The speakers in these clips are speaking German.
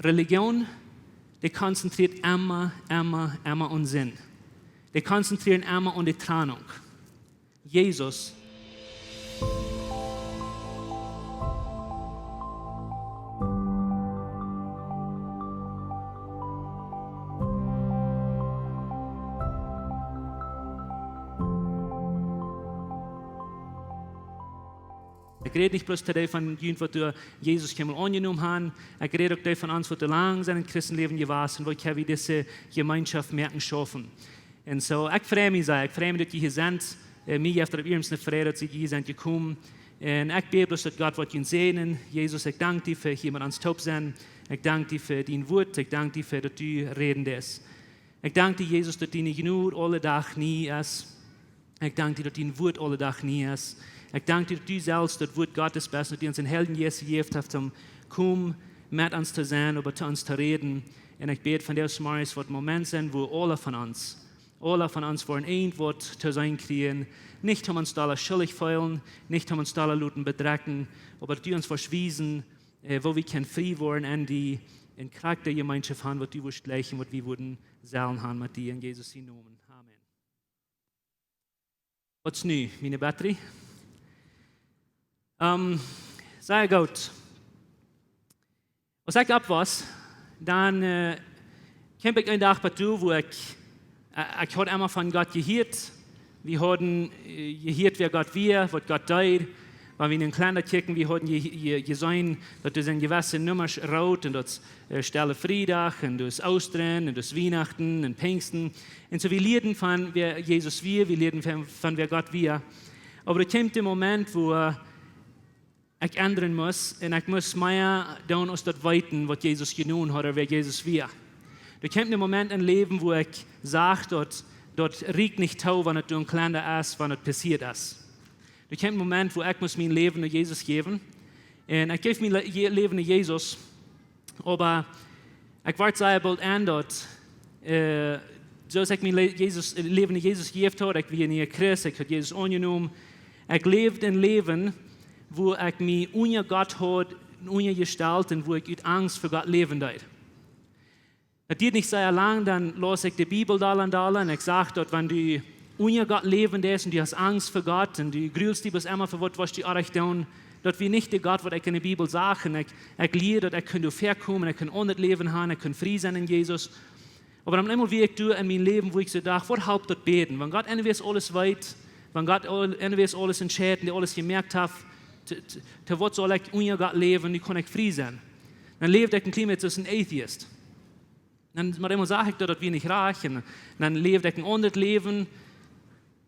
Religion, die konzentriert immer um Sinn. Die konzentrieren immer um die Trennung. Jesus. Ich rede nicht bloß davon, wo Jesus angenommen haben. Ich rede auch davon, wo du lang sein Christenleben warst und wo ich diese Gemeinschaft merken schaffen. Und so, ich freue mich sehr. Ich freue mich, dass ihr hier seid. Mich heeft er op eerst vrede dat ze hier zijn gekomen. En ik bid dat God wat je zegnen. Jesus, ik dank je voor hier met ons top zijn. Ik dank je voor die woord. Ik dank je voor dat u redend is. Ik dank je, Jesus, dat die genoeg alle dag niet is. Ik dank je dat die woord alle dag niet is. Ik dank je dat u zelfs dat woord Gottes best, dat u ons een helden Jezus heeft om kom met ons te zijn, om met ons te reden. En ik bid van deze morgen wat moment zijn, wo alle van ons voor een eindwoord te zijn kriegen. Nicht om ons daar schuldig voelen, nicht om ons daar laten bedrecken, aber dat u ons verschwiesen, wo wir können frei worden en die in kracht der Gemeinschaft haben, wat u woest gleichen, wat wir würden zählen haben mit dir in Jesus' Namen. Amen. Wat's nu, meine Batterie? Sehr gut. Als ik op was, dan kwam ik een dag bij toe, wo ik had immer von Gott gehört. Wir hadden gehört, wer Gott war, was Gott deed. Weil wir in den kleinen Kirchen, wir hadden gesehen, dass das ein gewisse Nummers rot und das Stelle Freitag und das Ostern und das Weihnachten und Pfingsten. Und so wir lehrten von wer Jesus war, wir lehrten von wer Gott war. Aber es kommt der Moment, wo ich ändern muss und ich muss mehr tun, als das weiten, was Jesus getan hat oder wer Jesus war. Da kommt ein Moment im Leben, wo ich sage, dort riecht nicht tau, wenn es ein kleiner ist, wenn es passiert ist. Da kommt ein Moment, wo ich mein Leben an Jesus geben muss. Und ich gebe mein Leben an Jesus, aber ich warte sehr bald an, dort, so als ich mein Leben an Jesus gegeben habe, ich bin ein Christ, ich habe Jesus angenommen, ich lebe ein Leben, wo ich mich ohne Gott habe, ohne Gestalt und wo ich mit Angst vor Gott leben darf. Das geht nicht sehr lang, dann lasse ich die Bibel da und ich sage dort, wenn du ohne Gott leben darfst und du hast Angst vor Gott und du grühlst dich bis immer für was du auch tun, dort wie nicht der Gott, was ich in der Bibel sage. Ich lehre, dass ich kann herkommen, ich kann ohne Leben haben, ich kann frei sein in Jesus. Aber dann immer wie ich tue in meinem Leben, wo ich so dachte, was halb dort beten? Wenn Gott entweder alles weiß, wenn Gott entweder alles entscheidet, der alles gemerkt hat, zu was soll ich ohne Gott leben, wie kann ich frei sein? Dann lebt ich ein Klima als ein Atheist. Dann immer sage ich, dass wir nicht reich und dann lebe ich ein anderes Leben.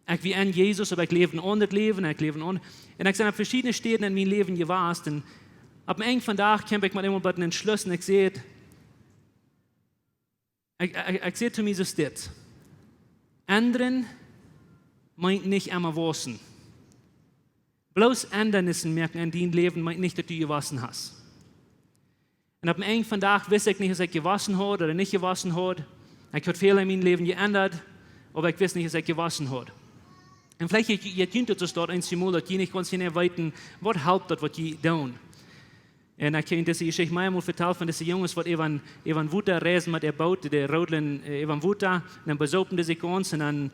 Ich bin an Jesus, aber ich lebe ein anderes Leben. Und ich habe verschiedene Städte in meinem Leben gewahrt. Und ab dem Ende von Tag kämpfe ich mal immer bei den Entschlüssen. Ich sehe zu mir so steht. Anderen meint nicht immer waschen. Bloß Ändernissen merken in deinem Leben meint nicht, dass du gewaschen hast. Und ab dem Ende von Tag weiß ich nicht, ob ich gewaschen habe oder nicht gewaschen habe. Ich habe viel in meinem Leben geändert, aber ich weiß nicht, ob ich gewaschen habe. Und vielleicht ihr könnt es dort ein Simul, dass ihr nicht ganz genau wissen, was hilft das, was ihr tun. Und ich habe diese Geschichte mal vertellt von diesen Jungs, die über Wutter reisen mit der Boot, der Rodlen über Wutter, und dann besopen sie sich uns und dann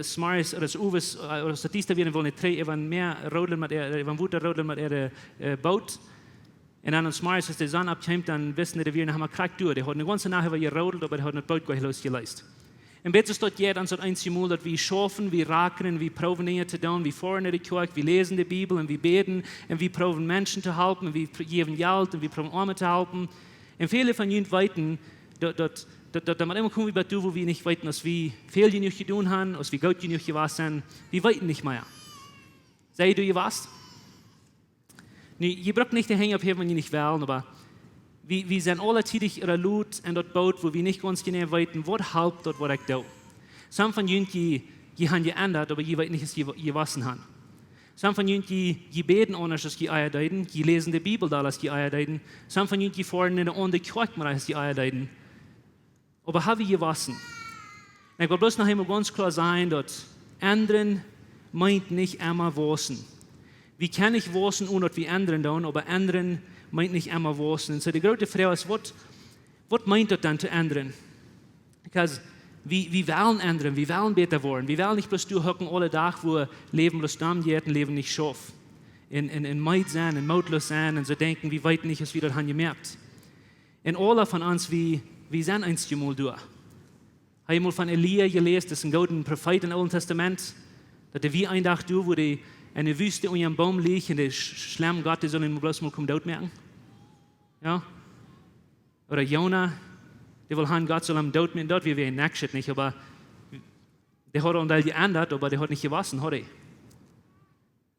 Smars oder das Uwes, oder Statisten werden wollen nicht über mehr Rodlen mit über Wutter Rodlen mit der Boot. Und dann Smars, als die Sonne abkommt, dann wissen die, wir haben einen Krack durch. Die haben eine ganze Nacht über gerodelt, aber die haben das Boot gleich losgelassen. Und bitte dort jeder dann so ein Simul, dass wir schaffen, wir rakren, wir proben Dinge zu tun, wir fahren in die Kjoakj, wir lesen die Bibel und wir beten und wir proben Menschen zu helfen und wir geben Geld und wir proben Arme zu helfen. Und viele von ihnen weiten, dass man immer kommen wie du, wo wir nicht weiten, dass wir viel genug getan haben, dass wir Gott genug gewasst sind. Wir weiten nicht mehr. Sei du gewasst? Nee, je braucht nicht hängen auf wenn ihr nicht wollen, aber wir sind alle tätig ihrer Lut in das Boot, wo wir nicht ganz genau weiten, was halbt dort, was ich tue. Some von ihnen, die haben geändert, aber die weiten nicht, dass sie gewaschen haben. Some von ihnen, die beten anders, als die Eier deuten, die lesen die Bibel da, als die Eier deuten. Some von ihnen, die fahren in der andere Kjoakj, als die Eier deuten. Aber haben wir gewaschen? Und ich will bloß noch einmal ganz klar sein, dass anderen meint nicht immer waschen. Wir können nicht waschen, ohne dass wir anderen tun, aber anderen meint nicht immer waschen. Und so die große Frage ist, was meint das dann zu ändern? Because wir wollen ändern, wir wollen besser werden. Wir wollen nicht bloß durchhocken alle Tag, wo Leben bloß dann geht und Leben nicht schafft. In Meid sein, in mutlos sein und so denken, wie weit nicht, was wir das haben gemerkt. Und alle von uns, wir sind einst mal durch. Habe ich mal von Elia gelesen, das ist ein goldener Prophet im Alten Testament, dass er wie ein Tag durch, wo die in der Wüste unter einem Baum liegt und der Schlamm Gott, der soll ihn bloß mal dort merken. Ja? Oder Jona, der will haben, Gott soll ihm dort merken, dort wie wir ihn nackt nicht, aber der hat auch geändert, aber der hat nicht gewaschen, hat er.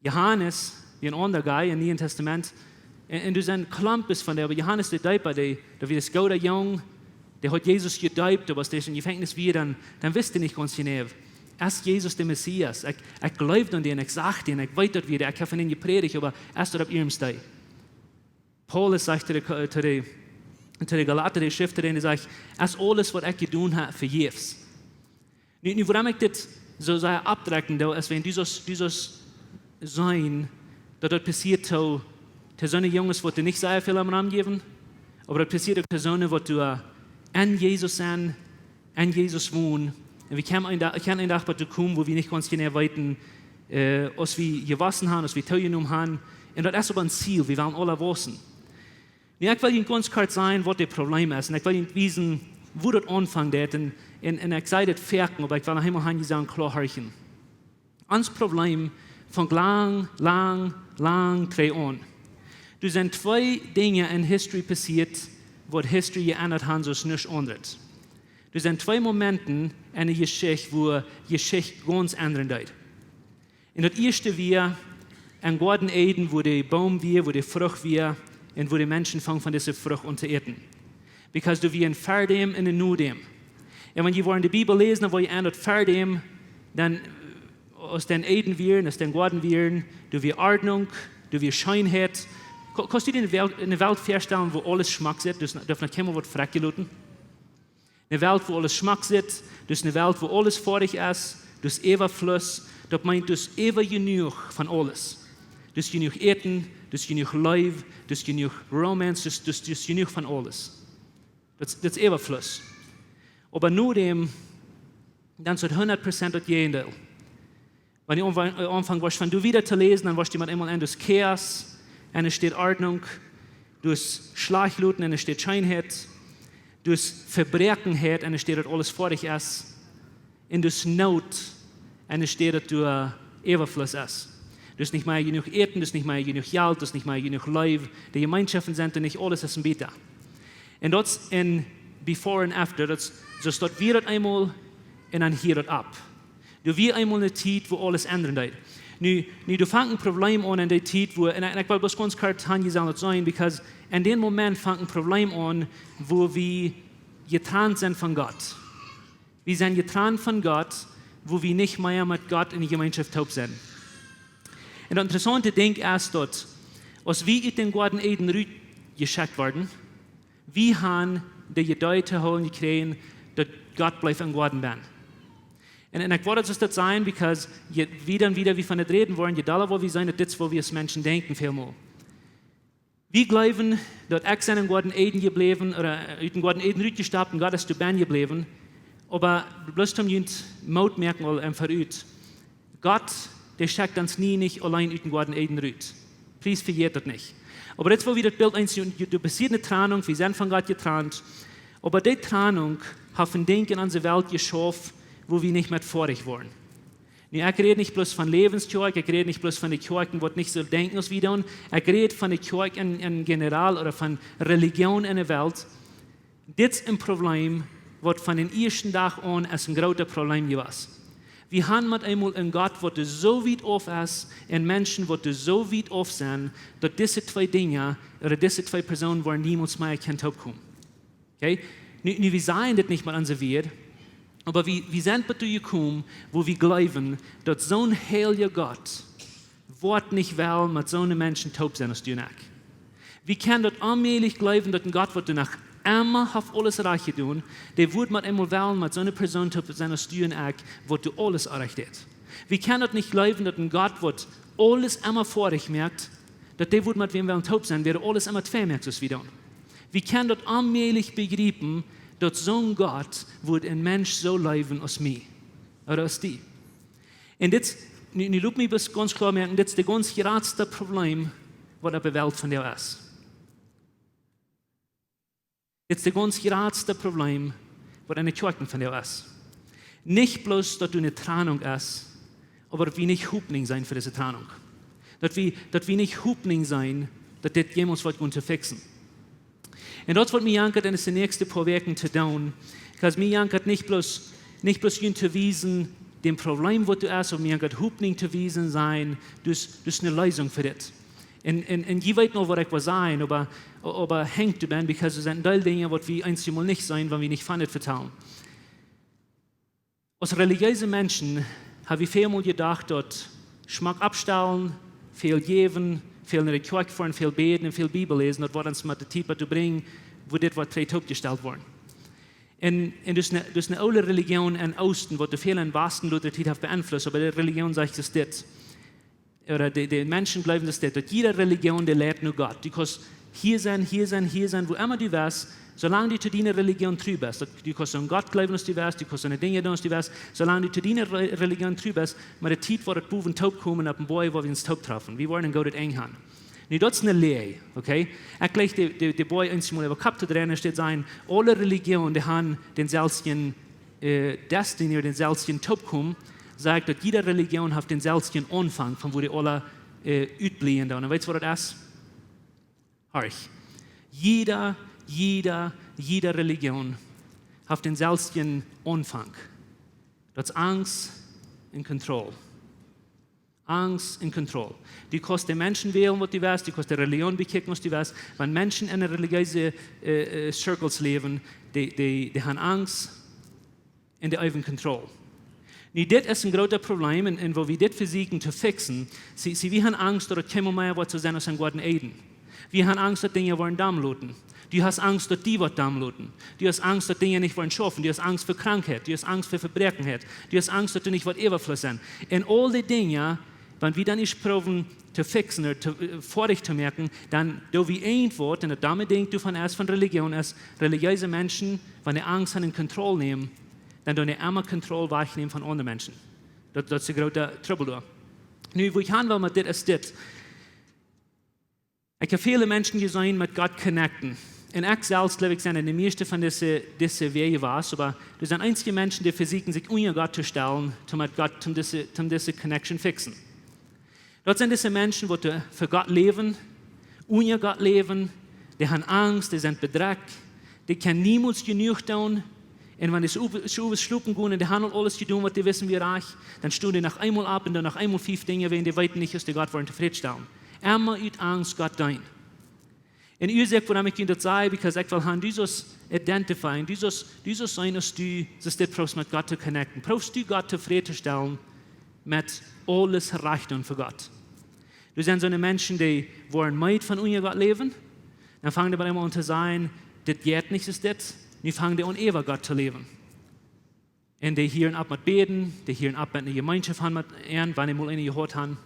Johannes, wie ein anderer Guy im Neuen Testament, und du sein Klump ist von der, aber Johannes der Däuper, der wie das Gouda Jung, der hat Jesus gedäupt, aber der ist in Gefängnis wie, dann wisst ihr nicht ganz genau. Erst Jesus der Messias. Ich glaube an den, ich sage den, ich weiß das wieder, ich habe von ihnen gepredigt, aber erst dort auf ihrem Stei. Paulus sagt zu den Galater, der Schrifter, der sagt, erst alles, was ich getan habe, vergebens. Nicht, warum ich das so sehr abdrecken, als wenn dieses Sein, dass das passiert, zu so einen Jungs, die nicht sehr viel am Rahmen geben, aber das passiert auch Personen, die an Jesus sind, an Jesus wohnen. Und wir können einen Tag kommen, wo wir nicht ganz genau weiten, was wir gewaschen haben, was wir teilgenommen haben. Und das ist aber ein Ziel, wir wollen alle wissen. Ich will Ihnen ganz kurz sagen, was das Problem ist. Und ich will Ihnen wissen, wo das anfängt. Und ich sage das fertig, aber ich will noch einmal sagen, klar hören. Unser Problem fängt lang an. Du sind zwei Dinge in History passiert, wo die History geändert haben, so ist nichts anderes. Du sind zwei Momente in der Geschichte, wo die Geschichte ganz ändern wird. Und das erste wir in Garten Eden, wo der Baum wir, wo die Frucht wir, und wo die Menschen fangen von dieser Frucht an zu essen. Because du wir ein Verdem und ein Nudem. Und wenn ihr in der Bibel lesen, wo ihr ändert Verdem, dann aus den Eden wir, aus den Garten wir, du wir Ordnung, du wir Scheinheit. Kannst du dir eine Welt vorstellen, wo alles Schmack ist? Dus darf nicht keiner was freckeluten. Eine Welt, wo alles Schmack ist. Dus eine Welt, wo alles fertig ist. Dus Überfluss. Das meint dus ever genug von alles. Dus genug Eten, dus genug Leib, dus genug Romance, dus genug von alles. Das ist Überfluss. Aber nur dem, dann so 100% das Gegenteil. Wenn ich anfange, was von du wieder zu lesen, dann warst du immer an das Chaos. Und es steht Ordnung, durch Schlachluten, und es steht Scheinheit, durch Verbrechenheit, und es steht, dass alles fertig ist, und durch Not, und es steht, dass du Überfluss ist. Dus nicht mehr genug Eten, dus nicht mehr genug Geld, dus nicht mehr genug Leib. Die Gemeinschaften sind nicht alles ist ein Bieter. Und das in Before and After, so steht wir das einmal und dann hier das ab. Du wir einmal eine Zeit, wo alles ändern wird. Nu du fängt ein Problem an in der Zeit, wo, und ich will bloß ganz kurz sagen, because in dem Moment fängt ein Problem an, wo wir getrennt sind von Gott. Wir sind getrennt von Gott, wo wir nicht mehr mit Gott in die Gemeinschaft taub sind. Und das interessante Ding ist dort, als wir in den Garten Eden geschickt werden, wir haben die Geduld holen gekriegt, dass Gott bleibt im Garten bin. Und ich wollte das sein, because wieder und wieder, wie von der reden wollen, je da wo wir sein, das ist, wo wir als Menschen denken, vielmal. Wir glauben, dass ich in den Garten Eden geblieben, oder in den Garten Eden gestorben, Gott ist zu Ben geblieben, aber bloß um jemand Mut merken, einfach Gott, der schickt uns nie nicht allein in den Garten Eden rüt. Please vergeht das nicht. Aber jetzt, wo wir das Bild einziehen, du passiert eine Trennung, wir sind von Gott getrennt, aber die Trennung hat ein Ding in unserer Welt geschaffen, wo wir nicht mehr vorig waren. Ich rede nicht bloß von Läwens Kjoakj, ich rede nicht bloß von den Kjoakjen, die nicht so denken als wir tun. Ich rede von den Kjoakjen in general oder von Religion in der Welt. Das ist ein Problem, was von den ersten Tag an als ein großes Problem war. Wir haben mit einmal einen Gott, der so weit auf ist, und Menschen, die so weit auf sind, dass diese zwei Dinge oder diese zwei Personen waren niemals mehr erkannt haben. Okay? Wir sagen das nicht mal an Welt, aber wir sind dazu gekommen, wo wir glauben, dass so ein heiliger Gott wird nicht will, mit so einem Menschen taub sein als du nicht. Wir können das allmählich glauben, dass ein Gott wird nach immer auf alles reich tun, der wird mit einmal wählen, mit so einer Person taub sein als du nicht, wo du alles erreicht hast. Wir können das nicht glauben, dass ein Gott wird alles immer vor dich merkt, dass der wird mit wem taub sein, der alles immer zwei merkt, als wir tun. Wir können dort allmählich begreifen, dass so ein Gott wird ein Mensch so leben als mir oder als die. Und jetzt, nu laat mich bis ganz klar merken, das ist das ganz grootste Problem, was auf der Welt von dir ist. Das ist das ganz grootste Problem, was in der Kirche von dir ist. Nicht bloß, dass du eine Trennung ist, aber dass wir nicht Hoffnung sein für diese Trennung. Dass wir nicht Hoffnung sein, dass das jemals was zu fixen. Und das wird mir jankert, in den nächsten paar Wochen zu tun, weil mir jankert nicht bloß zu wiesen, dem Problem, was du hast, aber mir jankert Hoffnung zu wiesen sein, das ist eine Lösung für das. Und ich weiß noch, was ich was sein, aber hängt du bin, weil es sind Teil Dinge, was wir einmal nicht sein, wenn wir nicht von das vertrauen. Als religiöse Menschen haben wir vielmal gedacht, dass Schmack abstellen, viel geben, viel in der Kirche fahren, viel beten und viel Bibel lesen, das war uns mit der Tiefe zu bringen, wo das was drei aufgestellt worden. Und das ist eine alte Religion in Osten, die viel in Westen Luther hat beeinflusst, aber die Religion sagt es das. Oder die Menschen glauben das, dass jede Religion, die lehrt nur Gott. Du kannst hier sein, wo immer du wärst, solange du zu deiner Religion treu bist. Du kannst an Gott glauben, dass du wärst, du kannst an die Dinge tun, dass du wärst, solange du zu deiner Religion treu bist, mit der Zeit, wo das Buben taub kommen, auf dem Boy, wo wir uns taub treffen. Wir wollen Gott eng haben. Nu, das ist eine Lehre, okay? Ich gleich die Boy einmal über Kopf zu drehen, steht sein, alle Religionen, die haben den selben Destiny oder den selben Taubkommen, sagt, dass jede Religion hat den selben Anfang, von wo die alle utblieben. Und weißt du, was das ist? Horch. Jede Religion hat den selben Anfang. Das ist Angst und Kontrolle. Angst und Kontrolle. Du kannst den Menschen wählen, was du willst, du kannst die Religion bekicken, was du willst. Wenn Menschen in religiösen Circles leben, die haben Angst und die haben Kontrolle. Nu, das ist ein großes Problem, und wo wir das versuchen zu fixen, wir haben Angst, dass es immer mehr zu sein als ein Gott Eden. Wir haben Angst, dass Dinge wollen Darmluten. Du hast Angst, dass die was Darmluten. Du hast Angst, dass Dinge nicht wollen schaffen. Du hast Angst für Krankheit. Du hast Angst für Verbrechen. Du hast Angst, dass du nicht was Überfluss sind. Und all die Dinge, wenn wir dann nicht probieren zu fixen oder vor dich zu merken, dann do wir ein Wort, und damit denkt du von Religion ist, religiöse Menschen, wenn die Angst haben, in Kontrolle nehmen, dann do die immer Kontrolle wahrnehmen von anderen Menschen. Das ist der große Trouble. Nu, wo ich hin will mit das ist das. Ich habe viele Menschen gesehen, mit Gott connecten. Und ich selbst, glaube ich, in den meisten von diesen Wege war, aber das sind einzige Menschen, die versuchen, sich unter Gott zu stellen, damit Gott diese Connection fixen. Dort sind diese Menschen, die für Gott leben, unter Gott leben, die haben Angst, die sind bedrückt, die können niemals genug tun. Und wenn sie überschlupen gehen und die haben alles getan, was die wissen, wie reich, dann stehen die nach einmal ab und dann nach einmal 5 Dinge, wenn die weiten nicht, dass die Gott wollen zufriedenstellen. Immer uit Angst Gott dein. Und ihr sagt, warum ich das sage, weil ich will dieses identifizieren, dieses sein, dass du das brauchst, mit Gott zu connecten. Brauchst du Gott zufriedenzustellen mit alles Rechnung für Gott. Du sind so eine Menschen, die wollen mit von unser Gott leben, dann fangen die bei einmal an zu sagen, das geht nicht, ist das. Nun fangen die an, über Gott zu leben. Und die hören ab mit Beten, die hören ab mit einer Gemeinschaft haben, mit Ehren, wenn die mal eine gehört haben.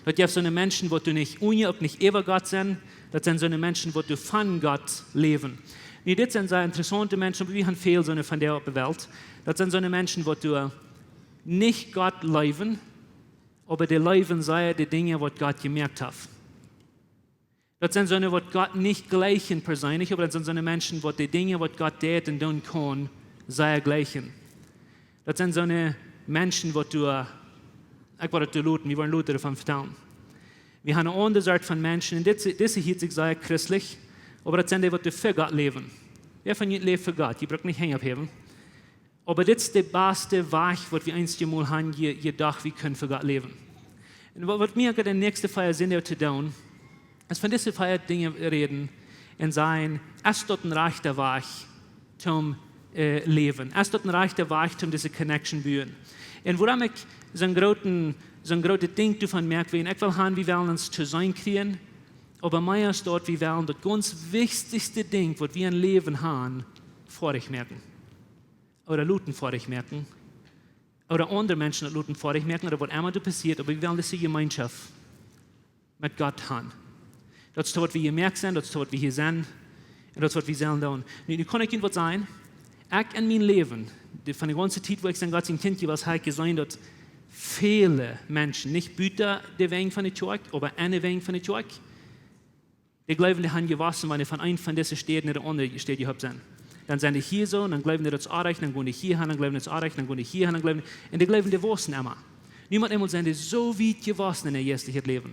Das gibt so eine Menschen, die du nicht unter und nicht über Gott sind. Das sind so eine Menschen, die du von Gott leben. Nee, das sind sehr interessante Menschen, aber wir haben viel so eine von der Welt. Das sind so eine Menschen, die du nicht Gott leben, aber die leben sei die Dinge, die Gott gemerkt hat. Das sind so eine, die Gott nicht gleichen persönlich, aber das sind so eine Menschen, die Dinge, die Gott tät und tun kann, sei gleichen. Das sind so eine Menschen, die du ich wollte looten, wir wollen Leute davon vertrauen. Wir haben eine andere Art von Menschen, und diese hier sich sehr christlich, aber das sind die, die für Gott leben. Wer von ihnen lebt für Gott? Die braucht nicht hängen abheben. Aber das ist der beste Weg, was wir einmal haben, jedoch wir können für Gott leben. Und was wir in der nächsten Feier sind, zu tun, ist von diesen Feier Dinge reden und sagen, es ist dort ein rechter Weg zum Leben. Es ist dort ein rechter Weg zum diese Connection bauen. Und woran ich so ein großes Ding davon merke, ich will haben, wir wollen uns zu sein kriegen, aber mehr ist dort, wir wollen das ganz wichtigste Ding, was wir im Leben haben, vor dich merken. Oder Luten vor dich merken. Oder andere Menschen das Luten vor dich merken, oder was immer da passiert, aber wir wollen diese Gemeinschaft mit Gott haben. Das ist dort, wie wir merken sind, das ist dort, wie wir sind. En dat is wat we zullen doen. Nu kan ik je wat zijn. Ik in mijn leven, van de ganze tijd, wo ik zijn God zijn kindje was, heb ik gezien dat viele Menschen, nicht buiten de wegen van de Kjoakj, aber aan de wegen van de Kjoakj, die geloven, die haben gewassen, wenn die von einem von diesen Städten in der andere Stadt gehabt sind. Dann sind die hier so, und dann glauben die das Areich, dann gehen die hier hin, dann glauben die das Areich, dann gehen die hier hin, dann glauben die, und die glauben, die wussten immer. Niemand einmal sind die so weit gewassen in ihr jährliches Leben.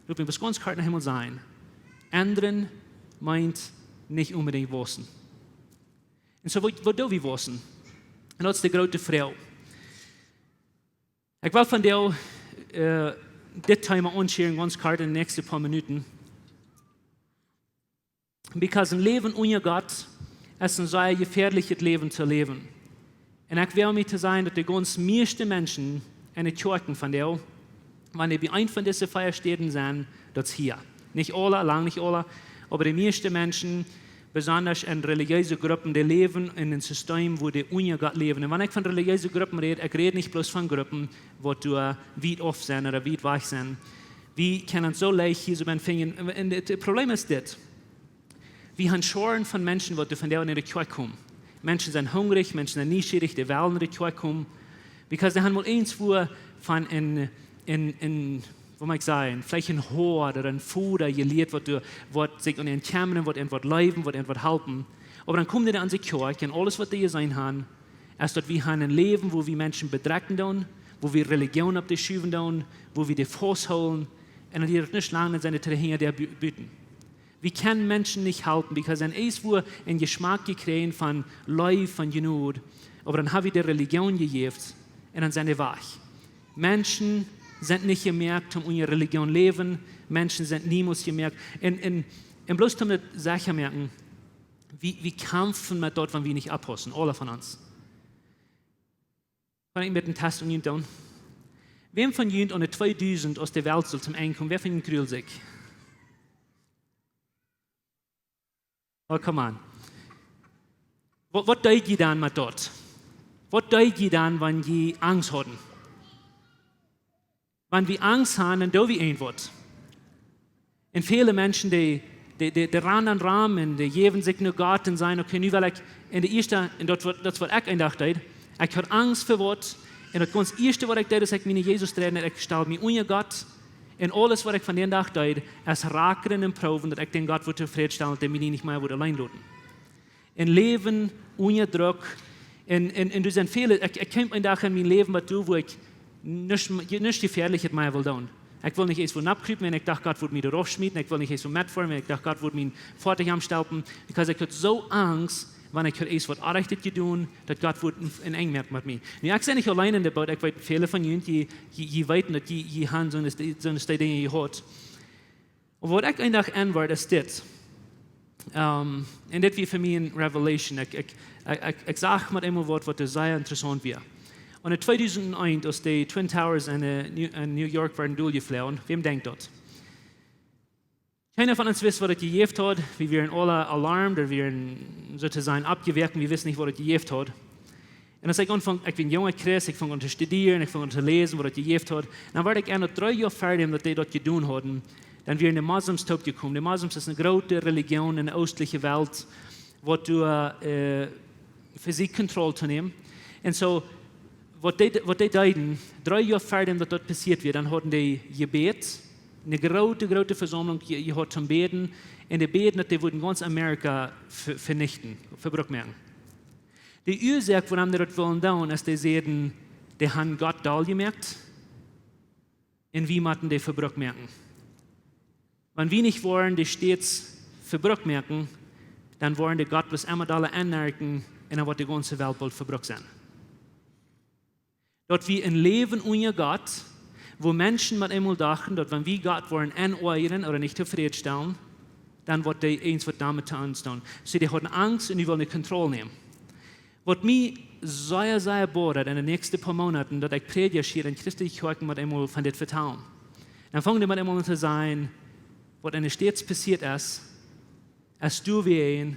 Du musst ganz klar nach Himmel sein. Anderen meint nicht unbedingt wussten. Und so, was do wir wissen? Und das ist die große Frau. Ich will von dir das Thema anschauen, ganz klar in den nächsten paar Minuten. Because ein Leben ohne Gott ist ein sehr gefährliches Leben zu leben. Und ich will mir zu sagen, dass die ganz meisten Menschen in den Kirchen von dir, wenn die bei einem von diesen Feierstätten sind, das hier. Nicht alle, lang nicht alle, aber die meisten Menschen, besonders in religiösen Gruppen, die leben in einem System, wo die ohne Gott leben. Und wenn ich von religiösen Gruppen rede, ich rede nicht bloß von Gruppen, wo du weit off sind oder weit weich sind. Wir können so leicht hier so empfangen. Und das Problem ist das. Wir haben Scharen von Menschen, die von der in die Kirche kommen. Menschen sind hungrig, Menschen sind neugierig, die wollen in die Kirche kommen. Weil die haben mal irgendwo von wo mag ich sagen, vielleicht ein Hort oder ein Fuder gelehrt, was sich an den Kämmen, was irgendwas leben, was irgendwas halten. Aber dann kommen die an die Kirche und alles, was die sein haben, ist, dass wir haben ein Leben, wo wir Menschen bedrecken tun, wo wir Religion auf die Schuven tun, wo wir die Fuß holen und die nicht lange seine Terrain der bieten. Wir können Menschen nicht halten, weil sie irgendwo einen Geschmack gekriegt von Leib, von Genut, aber dann haben wir die Religion gegeben und dann sind die weich. Menschen sind nicht gemerkt, um ihre Religion leben. Menschen sind niemals gemerkt. Und bloß um das Sache merken, wir kämpfen mit dort, wenn wir nicht abhossen, alle von uns. Kann ich mit dem Test und tun? Wem von Ihnen ohne 2000 aus der Welt soll zum Einkommen, wer von Ihnen grüßt sich? Oh, come on. Was tut ihr dann mit dort? Was tut ihr dann, wenn ihr Angst hatten? Wenn wir Angst haben, dann tun wir irgendwas. Und viele Menschen, die rennen an den Rahmen, die geben sich nur Gott und sagen, okay, nu will ich in der ersten, und das was ich gedacht habe, ich habe Angst für was, und das ganz erste, was ich tue, ist, ich meine Jesus treten, ich stelle mich unter Gott, und alles, was ich von dem Tag tue, ist rakren und proben, dass ich den Gott zufriedenstellen, der mich nicht mehr allein lassen. Ein Leben ohne Druck, und du sind viele, ich kämpfe einen Tag in meinem Leben, wo ich nicht gefährlich mit mir will tun. Ich will nicht erst von abkriegen, wenn ich dachte, Gott würde mich darauf schmieden. Ich will nicht erst von mitfahren, wenn ich dachte, Gott würde mich fertig amstalten. Weil ich hatte so Angst, wenn ich erst was Anrechtet tun, dass Gott würde in eng merken mit mir. Und ich sehe nicht allein in der Boot, ich weiß, viele von Ihnen, die wissen, dass die haben so eine Dinge gehört. Und was ich eigentlich anwarte, ist das. Und das wie für mich eine Revelation. Ich sage mal immer was sehr interessant wird. Und in 2001, als die Twin Towers in New York waren durchgeflogen, wem denkt das? Keiner von uns weiß, was das gegeben hat. Wir waren alle alarmiert, wir waren sozusagen abgewehrt, wir wissen nicht, was das gegeben hat. Und als ich bin junger Christ, ich fange an zu studieren, ich fange an zu lesen, was das gegeben hat. Dann war ich noch 3 Jahre fertig, dass die das getan hatten. Dann wir in die Moslems gekommen. Die Moslems ist eine große Religion in der östlichen Welt, wo du für sie Kontrolle zu nehmen. Und so, was die deuten, 3 Jahre fertig, dass das passiert wird, dann hatten die Gebet, eine große Versammlung gehabt zum Beten, und die beten, dass die würden ganz Amerika vernichten, verbrückmerken. Die Ursache, warum die das wollen tun, ist, die sehen, die haben Gott da gemerkt, und wie müssen die verbrückmerken. Wenn wir nicht wollen, die stets verbrückmerken, dann wollen die Gott was immer da anmerken, und dann wird die ganze Welt bald verbrückt sein. Dort wir ein Leben ohne Gott, wo Menschen mit einmal dachten, dass wenn wir Gott wollen aneuern oder nicht zufriedenstellen, dann wird die eins was damit zu uns tun. So die hatten Angst und die wollen die Kontrolle nehmen. Was mich sehr, sehr bohrt in den nächsten paar Monaten, dass ich predige hier in christlichen Kirchen mit einmal von das vertrauen. Dann fangen die mit einmal an zu sein, was in der Stadt passiert ist, als du wie ein,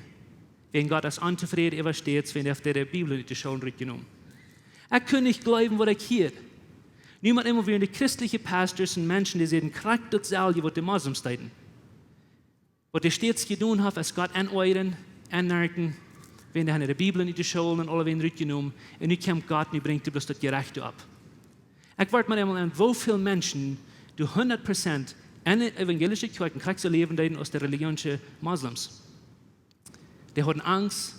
wenn Gott als unzufrieden übersteht, wenn er auf der Bibel die Schule genommen. Ich kann nicht glauben, was ich hier. Niemand immer wie die christlichen Pastors und Menschen, die sehen, kriegt das selber, was die Moslems deuten. was die stets gedaan hat, ist Gott aneuren, anmerken, wenn er in der Bibel nicht die Schulen und alle werden rückgenommen, und nu kommt Gott und bringt bloß das Gerechte ab. Ich warte mal einmal an, wo viele Menschen, die 100% in der evangelischen Kirche kriegst du leben aus der religionischen Moslems. Die haben Angst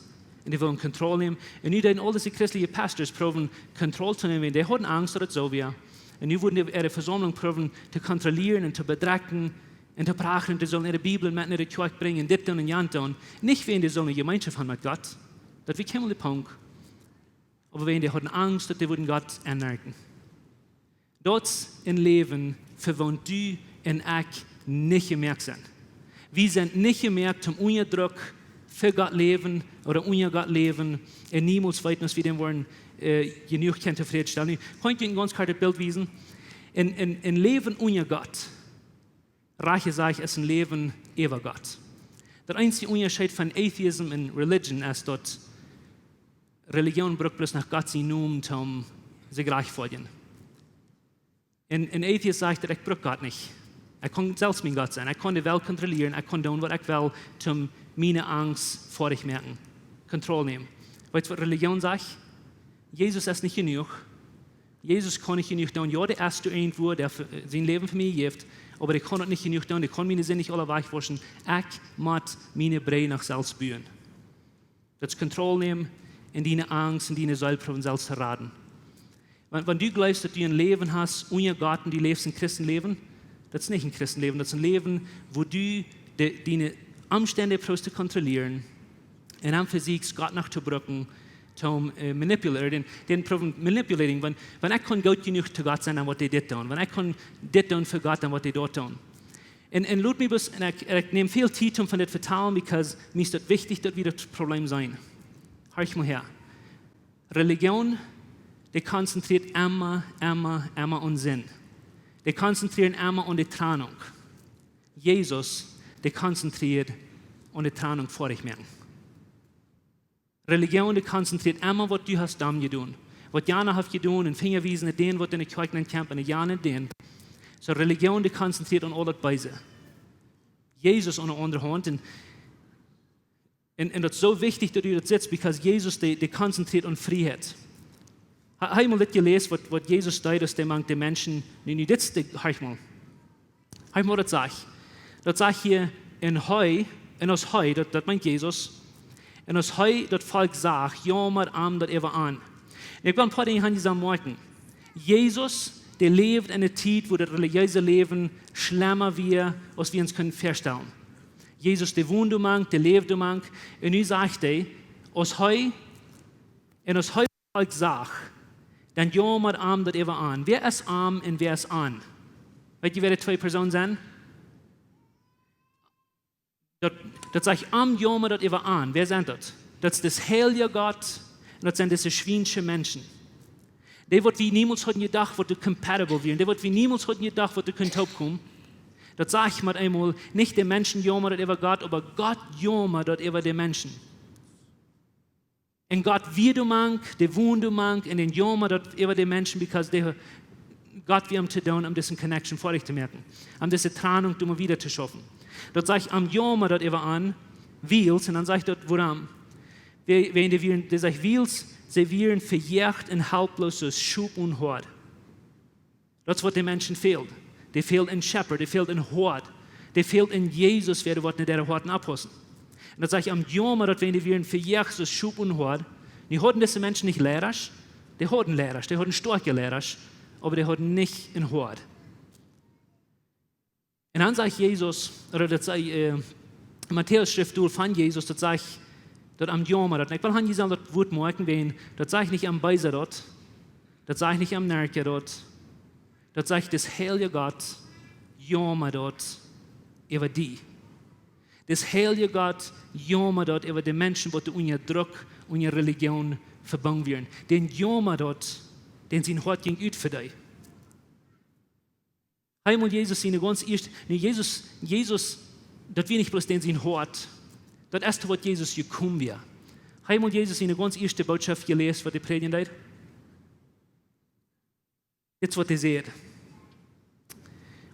und die wollen Kontrolle nehmen. Und nu all diese christlichen Pastors probieren, Kontrolle zu nehmen. Die haben Angst, dass es so wäre. Und nu wurden ihre Versammlung probieren, zu kontrollieren und zu bedrecken und zu prachen. Die sollen ihre Bibel mit in die Kirche bringen, dit und jan tun. Nicht wenn die sollen eine Gemeinschaft haben mit Gott. Das wird kein Punkt. Aber wenn die haben Angst, dass die würden Gott anmerken. Dort im Leben verwohnt du und ich nicht gemerkt sind. Wir sind nicht gemerkt zum Unterdruck für Gott leben oder unter Gott leben und niemals weit, dass wir den wollen, genug zufriedenstellen. Ich kann Ihnen ein ganz klares Bild wiesen. Ein Leben unter Gott, reiche sage ich, ist ein Leben über Gott. Der einzige Unterschied von Atheism und Religion ist, dass Religion braucht bloß nach Gott seinen Namen, um sich reich folgen. Ein Atheist sagt, ich brauche Gott nicht. Ich kann selbst mein Gott sein. Ich kann die Welt kontrollieren. Ich kann tun, was ich will, um meine Angst vor ich merken. Kontrolle nehmen. Weißt du, was Religion sagt? Jesus ist nicht genug. Jesus kann nicht genug tun. Ja, der erste irgendwo, der sein Leben für mich gibt, aber der kann nicht genug tun. Der kann meine Sinne nicht alle wegwaschen. Ich muss meine Brei nach selbst bühen. Das ist Kontrolle nehmen, in deine Angst, in deine Selbstproben selbst zu raten. Wenn du glaubst, dass du ein Leben hast, ohne Gott, und du lebst ein Christenleben, das ist nicht ein Christenleben, das ist ein Leben, wo du deine Umstände zu kontrollieren und dann versuchst, Gott nachzubrücken, zum manipulieren, den manipulating. Wenn ich kann gut genug zu Gott sein, dann was die das tun. Wenn ich kann das tun für Gott, dann was die dort tun. Und laut mir bloß, ich nehme viel Zeit von das vertellen, weil mir ist das wichtig, dass wir das Problem sein. Hör ich mal her. Religion, die konzentriert immer um Sinn. Die konzentrieren immer um die Trennung. Jesus, der konzentriert um die Trennung vor ich merken. Religion, die konzentriert immer, was du hast dann getan. Was Jana hat getan, und Fingerwiesen, den, was in der Kirche kämpfen, und Jana den. So Religion, die konzentriert um alles Beise. Jesus an der anderen Hand. Und das ist so wichtig, dass du das sitzt, weil Jesus, der konzentriert um Freiheit. Habe ich mal das gelesen, was Jesus sagt, dass der Menschen, nicht das, habe ich mal das sagt. Das sagt hier, in das Heu, das meint Jesus, in das Heu, das Volk sagt, ja, mal am, das war an. Ich will ein paar Dinge zusammen merken. Jesus, der lebt in einer Zeit, wo das religiöse Leben schlimmer wird, als wir uns können vorstellen. Jesus, der wohnt um Mank, der lebt um Mank, und nu sagt er, aus Heu, in das Heu, das Volk sagt, dann ja, mal arm, das war an. Wer ist arm und wer ist an? Weißt du, wer die zwei Personen sind? Das sagt am ja, mal das war an. Wer sind das? Das ist das heilige Gott und das sind diese schweinische Menschen. Die wird wie niemals heute gedacht, was du compatible werden. Die wird wie niemals heute gedacht, was du könnt kommen. Das sage ich mal einmal, nicht der Menschen ja, mal das war Gott, aber Gott ja, mal das war der Menschen. Und Gott wird mank, der wohnt mank, und den Joma, das über die Menschen, weil Gott wir haben zu tun, um diese Connection vor dich zu merken, um diese Trennung immer wieder zu schaffen. Dort sage ich am Joma, das über an, Wils, und dann sage ich dort, woran? Wenn die sagt, Wils, sie werden verjagt und haltlos als Schub und Hort. Das ist, was den Menschen fehlt. Die fehlt in Shepherd, die fehlt in Hort, die fehlt in Jesus, wer wird nicht der Horten abhossen. Und dann sage ich am Joma, dass wenn die verjagt, als Schub und Hort, die hatten diese Menschen nicht lehrerisch, die hatten starke lehrerisch, aber die hatten nicht in Hort. Und dann sagt Jesus, oder das sagt Matthäus Schriftstuhl von Jesus, das sagt dort am Joma, ich will han gesagt, das Wort merken, wen, das sage ich nicht am Beiser dort, das sage ich nicht am Nerke dort, das sage ich das heilige Gott, Joma dort, über die. Das heilige Gott, Joma dort, über die Menschen, die unter Druck, unter Religion verbunden werden. Den Joma dort, den sein Hort ging ut für dich. Einmal Jesus seine ganz erste, Jesus, das wir nicht bloß den sein Hort, das erste, was Jesus gekommen wäre. Einmal Jesus seine ganz erste Botschaft gelesen, was die predigen hat. Jetzt, was ihr seht.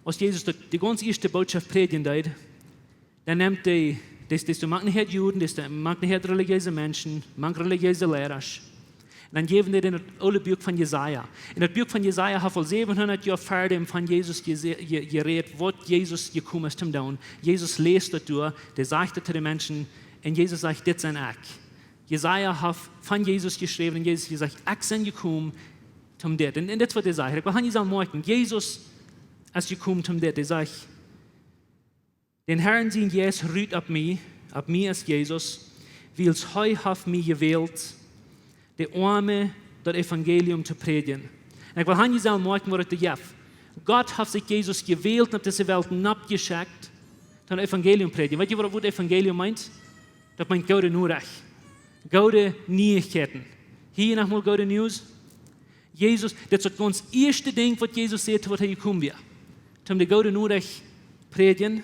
Als Jesus die ganz erste Botschaft predigen hat, dann nimmt das du mag nicht Juden, das du mag nicht religiöse Menschen, mag religiöse Lehrer. Und dann geben die in das alte Buch von Jesaja. In das Buch von Jesaja hat vor 700 Jahren vor von Jesus geredet, was Jesus gekommen ist zum tun. Jesus liest das durch, der sagt das zu den Menschen, und Jesus sagt, das sind ich. Jesaja hat von Jesus geschrieben, und Jesus gesagt, ich bin gekommen zum das. Und das, was er sagt. Ich will sagen, morgen, Jesus ist gekommen zum das. Er sagt, den Herrn sein Jesus ruht auf mich ist Jesus, weil es heute hat mich gewählt, die Arme das Evangelium zu predigen. Und ich will sagen, morgen, was das ist. Gott hat sich Jesus gewählt und auf diese Welt abgeschickt, das Evangelium zu predigen. Weißt du, was das Evangelium meint? Das meint gute Nachricht. Gute Neuigkeiten. Hier nochmal gute News. Jesus, das ist das erste Ding, was Jesus sagt, was er gekommen wird. Um die gute Nachricht zu predigen.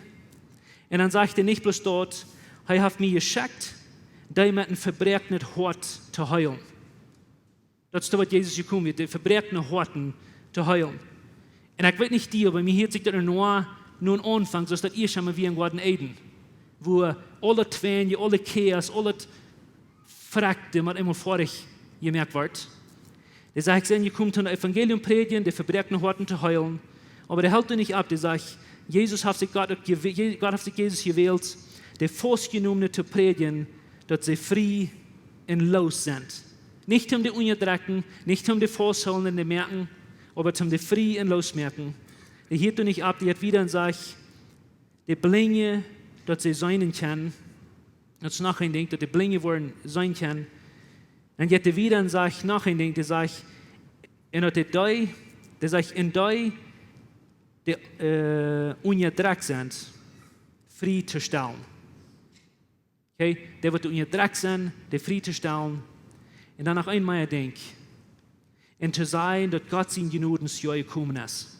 Und dann sagt er nicht bloß dort, er hat mich geschickt, die mit einem verbrecherten Hort zu heilen. Das ist das, was Jesus gekommen ist, die verbrecherten Horten zu heilen. Und ich weiß nicht dir, aber mir hört sich das nur ein Anfang, so ist das erst einmal wie in Garten Eden, wo alle Tränen, alle Chaos, alle Frakte mit einmal vorig gemerkt wird. Der sagt, ich komme zum Evangelium predigen, die verbrecherten Horten zu heilen, aber der hält nicht ab, der sagt, Gott hat sich Jesus gewählt, die Festgenommenen zu predigen, dass sie frei und los sind. Nicht um die Unterdrücken, nicht um die Festhalten die merken, aber um die frei und los merken. Die hielt nicht ab, die hat wieder und sagt, die Blinge, dass sie sein können, dass nachher denkt, dass die Blinge wollen sein können. Dann geht er wieder und sagt, nachher denkt, die sagt, in die unterdrückt sind, frei zu stellen. Okay? Der wird unterdrückt sein, der frei zu stellen. Und dann noch einmal denkt, und zu sagen, dass Gott sein Genudensjahr gekommen ist.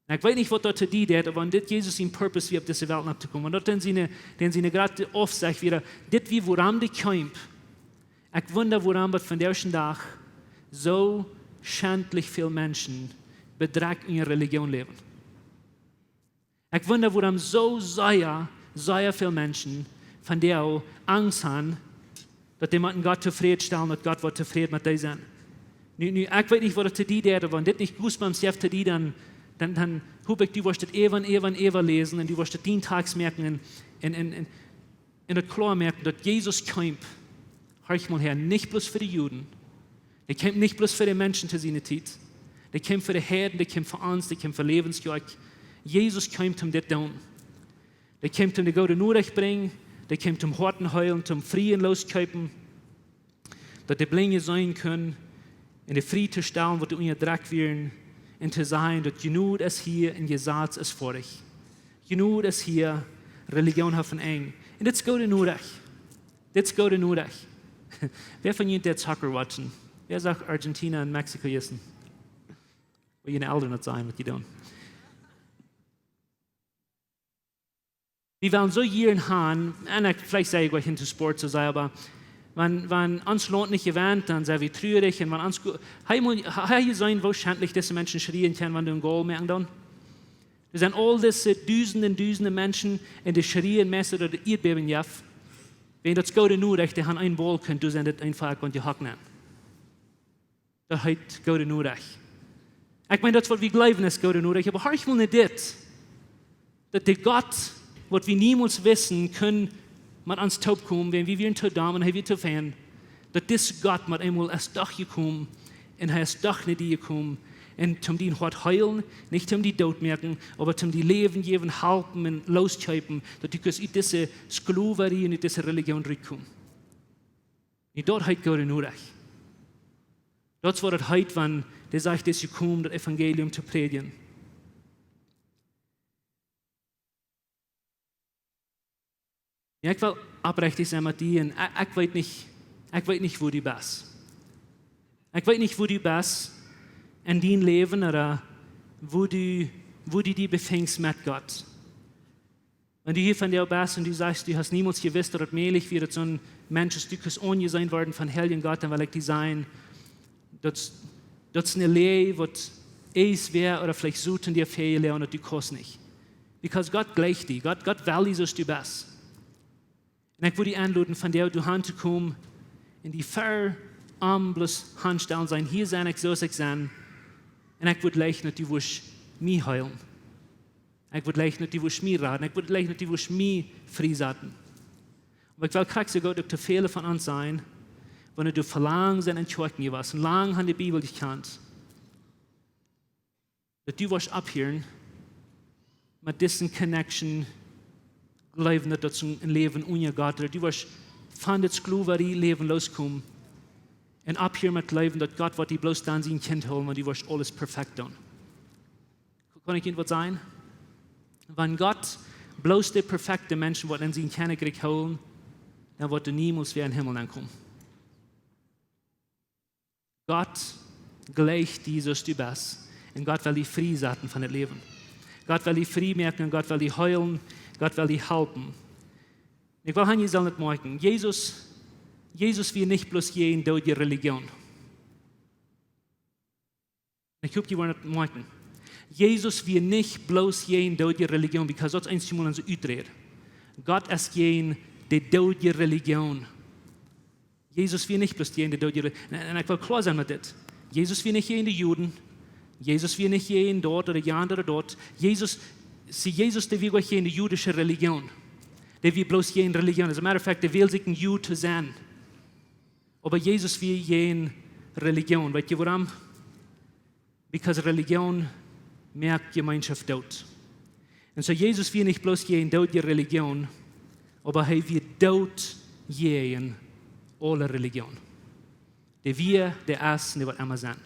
Ich weiß nicht, was dort zu dir hat, aber wenn das Jesus sein Purpose wie auf diese Welt abzukommen. Und dort dann sie gerade oft sagt wieder, das wie woran die kommt. Ich wundere, woran wird von der ersten Tag so schändlich viele Menschen bedrückt in ihrer Religion leben. Ich wundere, woran so sehr viele Menschen von der auch Angst haben, dass die mit Gott zufriedenstellen, dass Gott wird zufrieden mit dir sein. Ich weiß nicht, was das zu dir hat, aber wenn das nicht gut beim Chef zu dir, dann habe ich, du wirst das Evan lesen und du wirst das den Tags merken und das klar merken, dass Jesus kommt, hör ich mal her, nicht bloß für die Juden, der kommt nicht bloß für die Menschen zu seiner Zeit, der kommt für die Herden, der kommt für uns, der kommt für Läwens Kjoakj. Jesus kommt das zu tun. Der kommt die gute Nachricht bringen, der kommt Horten heilen, Frieden loskaufen, dass die Blinge sein können, in die Frieden zu stellen, wo die unterdrückt werden, und zu sagen, dass genug ist hier und Gesetz ist vor dich. Genug ist hier, Religion hat von eng. Und das ist gute Nachricht. Das ist gute Nachricht. Wer von Ihnen der Soccer watchen? Wer sagt Argentina und Mexiko jessen? Will Ihre Eltern nicht sagen, was die tun? Wir wollen so Jahren haben, und vielleicht sage ich gleich hinter Sport zu sein, aber wenn uns Land nicht gewähnt, dann sind wir traurig. Und wenn uns, hier sein, wo schändlich diese Menschen schreien können, wenn du ein Goal merken dann. Das sind all diese Dutzende Menschen in der schreien Messe oder der Erdbeben jaff. Wenn das gute Nachricht, die haben einen Ball können, du sind das einfach und die hacken an. Das heißt gute Nachricht. Ich meine, das, was wir glauben, ist gute Nachricht, aber hör ich mal nicht das. Dass der Gott, was wir niemals wissen, können mit uns taub kommen, wenn wir in Todam und wir zu fern, dass das Gott mit einmal erst doch gekommen und er ist doch nicht gekommen und zum den Hort heilen, nicht zum die Tod merken, aber zum die Leben geben, halten und loskaufen, dass die aus diese Sklaverei und diese Religion rückkommen. Und dort hat Gott nur recht. Dort war das heute, wenn der sagt, dass sie kommen, das Evangelium zu predigen. Ja, ich will abrechtig sein mit dir, und ich weiß nicht, wo du bist. Ich weiß nicht, wo du bist in deinem Leben oder wo du dich befängst mit Gott. Wenn du hier von dir bist und du sagst, du hast niemals gewusst, dass es möglich wird, so ein Mensch, das du ohne sein worden von Heiligen Gott, dann will ich dir sagen, das ist eine Lehre, was es wäre oder vielleicht so in dir fehlen und du kannst nicht. Because Gott gleicht die. Gott will die, so du bist. Und ich würde dich einladen, von der du hinzukommen, in die verarmlos Handstellen sein. Hier sein ich, so ich sein. Und ich würde leicht nicht, du wirst mich heilen. Ich würde leicht nicht, du wirst mich raten. Ich würde leicht nicht, du wirst mich freisetzen. Aber ich will kriegst du Gott, dass viele von uns sein, wenn du verlangen sind in Kjoakj was, und lang an die Bibel dich kannst, dass du wirst abhören, mit diesen Connection glauben, dass das ein Leben ohne Gott ist. Du wirst von der Sklaverei-Leben loskommen und abhören mit Leben, dass Gott wird die bloß dann sein Kind holen und du wirst alles perfekt tun. Kann ich Ihnen was sagen? Wenn Gott bloß der perfekte Menschen wird in sein Königreich holen, dann wird er niemals wieder in den Himmel ankommen. Gott gleicht dieses du bist. Und Gott will dich frei setzen von dem Leben. Gott will dich frei merken und Gott will dich heilen. Gott will dich helfen. Ich will hier soll nicht merken, Jesus will nicht bloß jeden durch die Religion. Ich hoffe, die wollen nicht merken. Jesus will nicht bloß jeden durch die Religion, weil das ist einmal so uitredet. Gott ist jeden, der durch die Religion. Jesus will nicht bloß jeden, der durch die Religion. Und ich will klar sein mit das. Jesus will nicht jeden, die Juden. Jesus will nicht jeden dort oder jeden oder dort. Jesus, der will nicht jede jüdische Religion. Der will bloß jede Religion. As a matter of fact, der will sich ein Jude sein. Aber Jesus will jede Religion. Weißt du warum? Because Religion merkt Gemeinschaft dort. Und so Jesus will nicht bloß jeden dort die Religion, aber er will dort jeden alle Religion. Der wir, der ist und der wird immer sein.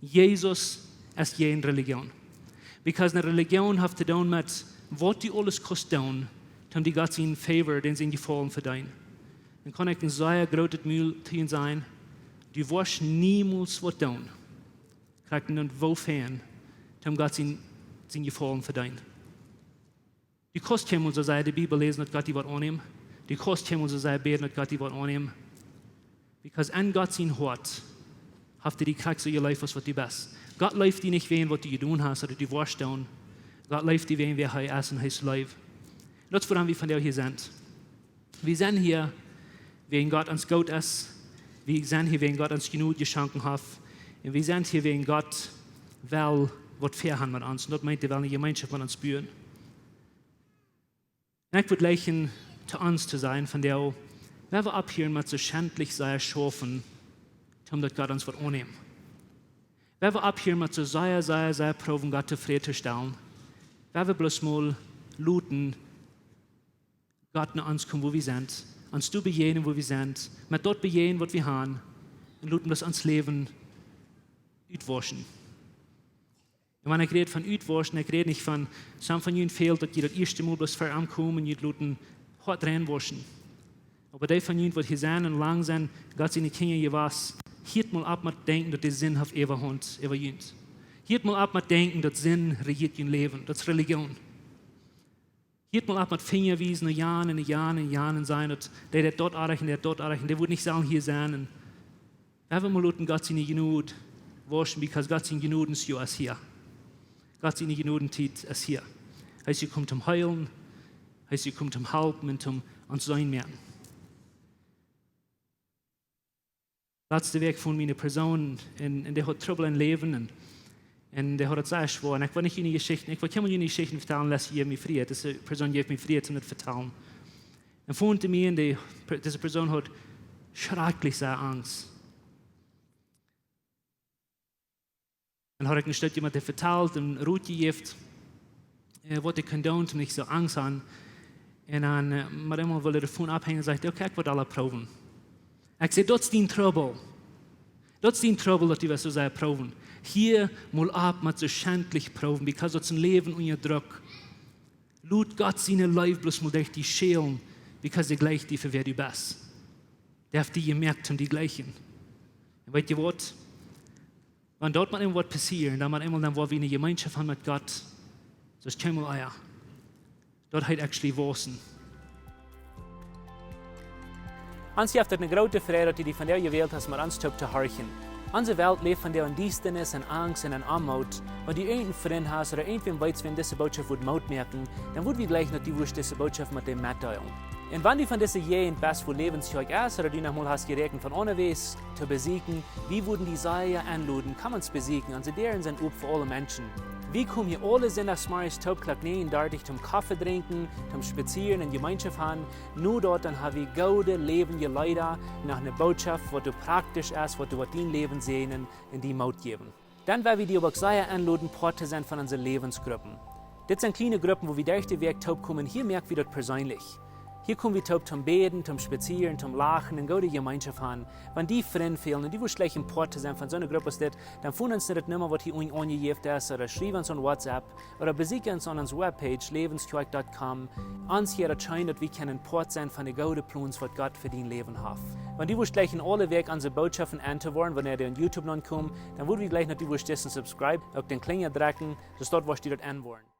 Jesus ist jede Religion. Because eine Religion hat zu tun mit, was die alles kostet, um die Gott seinen Favor, den sie gefallen verdienen. Dann kann ich ein sehr großes Mühl tun sein, du wirst niemals was tun. Kriegt einen wofern, um Gott seinen Gefallen verdienen. Die kostet jemand so sei die Bibel lesen, dass Gott die wird annehmen. Die kostet jemand so sei beten, dass Gott die wird annehmen. Because an Gott sein Hort, habt ihr die kriegst so ihr Leben, was du bist. Gott läuft dir nicht wehen, was du getan hast oder du warst tun. Gott läuft dir wehen, wer er ist und er ist Leib. Das ist, woran wir von der hier sind. Wir sind hier, wegen Gott uns Gott ist. Wir sind hier, wegen Gott uns genug geschenkt hat. Und wir sind hier, wegen Gott will, was fair hat mit uns. Und das meint er, weil eine Gemeinschaft mit uns spüren. Und ich würde leichen, zu uns zu sein, von der wir abhören, mit so schändlich sei schaffen, um das Gott uns wird annehmen. Wer wir abhören, mit so sehr proben, Gott zufriedenzustellen. Wer wir bloß mal looten, Gott nach uns kommen, wo wir sind. Uns du bejehen, wo wir sind. Mit dort bejehen, was wir haben. Und looten bloß uns Leben utwaschen. Und wenn ich rede von utwaschen, ich rede nicht von, some von ihnen fehlt, dass die das erste Mal bloß vorankommen und die looten hart reinwaschen. Aber die von ihnen, die hier sind und lang sind, Gott seine Kinder hier was, hielt mal ab mit denken, dass der Sinn auf ewig Hund, ewig jünt. Hielt mal ab mit denken, dass Sinn regiert ihr Leben, das ist Religion. Hielt mal ab mit Fingerwiesen und Jahren sein, dass der dort erreichen, der wird nicht sagen, hier sein. Und wenn wir mal Gott seine Genüge waschen, because Gott seine Genüge ist hier. Gott seine Genüge ist hier. Heißt, sie kommt zum Heilen, heißt, sie kommt zum Helfen und zum uns sein merken. Letzte Weg von meiner Person, und der hat Trouble im Leben, und der hat es sehr schwer. Und ich will nicht Ihnen Geschichten, ich will keine Ihnen Geschichten erzählen, lass ihr mich friert. Diese Person gibt mir friert, um das zu erzählen. Und von mir, diese Person hat schrecklich sehr Angst. Dann hat ich ein Stück jemand erzählt, und Ruth gegeben, was ich condoned, und ich so Angst an. Und dann, mit einmal wollte er davon abhängen und sagte, okay, ich will alle proben. Ich sage, das ist dein Trouble. Das ist dein Trouble, dass die so sehr proben. Hier mal ab mit so schändlich proben, because das ist ein Leben unter Druck. Lut Gott seine Leib bloß mal durch die schälen, because der gleicht die für wer du bist. Der hat die gemerkt und die gleichen. Und weißt du was? Wenn dort mal irgendwas passiert, dann war wie eine Gemeinschaft haben mit Gott, so ist kein Mal Eier. Dort hat actually Wasen. Ons heeft het een grote vrede dat je die van jou gewählt hast, maar ons top te horchen. Unsere Welt lebt von der Undienstnis und Angst und Armut. Wenn du irgendeinen Freund hast oder irgendwen weißt, wenn diese Botschaft Mut merken, dann wird wir gleich noch diese Botschaft mit dem mitteilen. Und wenn du von diesen Jähen bist, wo Läwens Kjoakj ist, oder du nochmal hast gerechnet von unterwegs zu besiegen, wie würden die Säue anluden, kann man es besiegen, und sie deren sind up für alle Menschen. Wir kommen hier alle sonntagsmorgens Taubklack dartig zum Kaffee trinken, zum Spazieren und Gemeinschaft haben. Nur dort dann haben wir gute, lebende Leute nach einer Botschaft, was du praktisch ist, was du mit dein Leben sehen und die Mut geben. Dann werden wir die aber sehr anladen, Part zu sein von unseren Lebensgruppen. Das sind kleine Gruppen, wo wir durch den Weg taub kommen. Hier merken wir das persönlich. Hier kommen wir taub zum Beten, zum Spazieren, zum Lachen und gute Gemeinschaft haben. Wenn die Freunde fehlen und die wollen gleich Part zu sein von so einer Gruppe, dann finden uns das nicht mehr, was hier angegeben ist, oder schreiben uns an WhatsApp, oder besuchen uns an unserer Webpage, läwenskjoakj.com. Uns hier erscheint, dass wir können Part sein von den guten Plänen, was Gott für dein Leben hat. Wenn die gleich in alle Weg unsere Botschaften anzuhören, wenn ihr auf YouTube noch kommt, dann würden wir gleich noch die subscribe, auf den Klingel drücken, dass dort was die dort anwollen.